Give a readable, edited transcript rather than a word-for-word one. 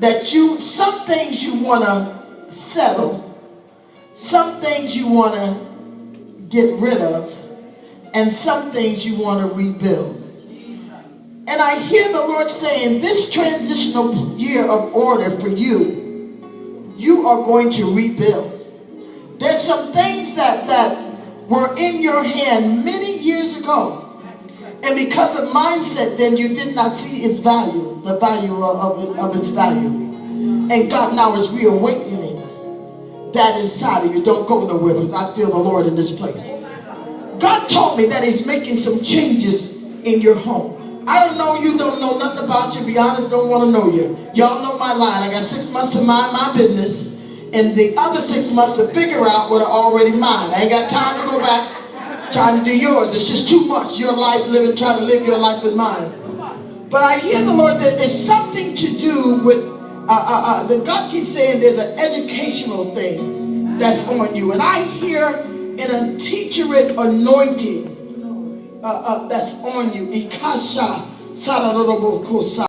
that some things you want to settle, some things you want to get rid of, and some things you want to rebuild. And I hear the Lord saying, this transitional year of order for you, you are going to rebuild. There's some things that were in your hand many years ago. And because of mindset, then you did not see its value, the value of its value. And God now is reawakening that inside of you. Don't go nowhere, because I feel the Lord in this place. God told me that he's making some changes in your home. I don't know you, don't know nothing about you. Be honest, don't want to know you. Y'all know my line. I got 6 months to mind my business, and the other 6 months to figure out what I already mind. I ain't got time to go back trying to do yours. It's just too much. Your life living, trying to live your life with mine. But I hear the Lord that it's something to do with, the God keeps saying there's an educational thing that's on you. And I hear in a teacherate anointing that's on you. Ikasha sararorobokosa.